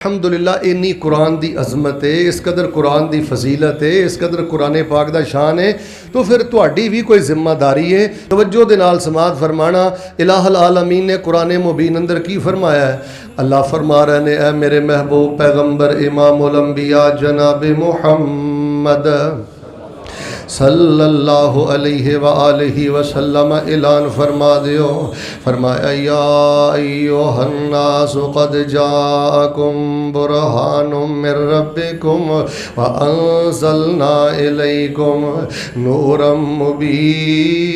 अल्हम्दुलिल्लाह इन्नी कुरान दी अजमत है, इस कदर कुरान दी फजीलत है, इस कदर कुरान पाक दा शान है। तो फिर तुहाडी भी कोई जिम्मेदारी है। तवज्जो दे नाल समात फरमाना। इलाहुल आलमीन ने कुरान मुबीन अंदर की फरमाया है? अल्लाह फरमा रहे ने, ऐ मेरे महबूब पैगंबर इमामुल अंबिया जनाब मुहम्मद सल्लल्लाहु अलैहि व आलिहि वसल्लम ऐलान फरमा दियो, फरमाया या अय्युहन नास क़द जाअकुम बुरहानुम मिर रब्बिकुम व अंज़लना इलैकुम नूरम मुबीना।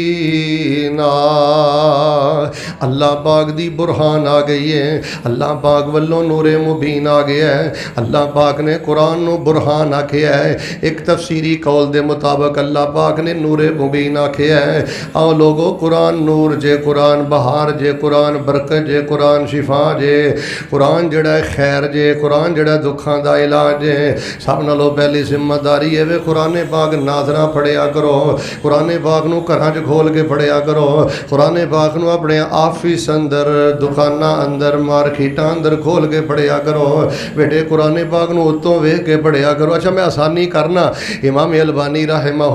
अल्लाह पाक दी बुरहान आ गई है, अल्लाह पाक वल्लों नूरे मुबीन आ गया है। अल्लाह पाक ने कुरान नू बुरहान आखिया है। एक तफसीरी कौल दे मुताबिक अल्लाह पाक ने नूरे मुबीन आखिया है। आओ लोगो, कुरान नूर जे, कुरान बहार जे, कुरान बरकत जे, कुरान शिफा जे, कुरान जड़ा खैर जे, कुरान जड़ा दुखां दा इलाज जे। सब नालों पहली जिम्मेदारी है वे कुरान पाक नाजरा पढ़िया करो, कुरान पाक नू घरां च खोल के पढ़िया करो, कुरान पाक नू अपने ऑफिस अंदर, दुकाना अंदर, मार्केटां अंदर खोल के पढ़िया करो। बेटे कुरान पाक नू उत्तों वेख के पढ़िया करो। अच्छा मैं आसानी करना, इमाम अलबानी रहमहुल्लाह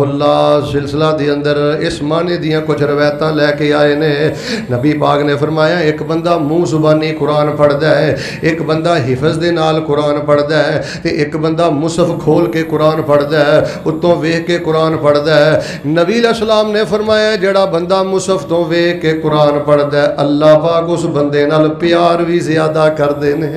सिलसिला दे अंदर इस माने दियां कुछ रवायतां लैके आए ने। नबी पाक ने फरमाया एक बंदा मुँह जुबानी कुरान पढ़दा है, एक बंदा हिफज दे नाल कुरान पढ़दा है, ते एक बंदा मुसहफ खोल के कुरान पढ़दा है, उत्तों वेख के कुरान पढ़दा है। नबी अलैहिस्सलाम ने फरमाया जेड़ा बंदा मुसहफ तो वेख के कुरान पढ़दा है, अल्लाह पाक उस बंदे नाल प्यार भी ज़्यादा करदे ने।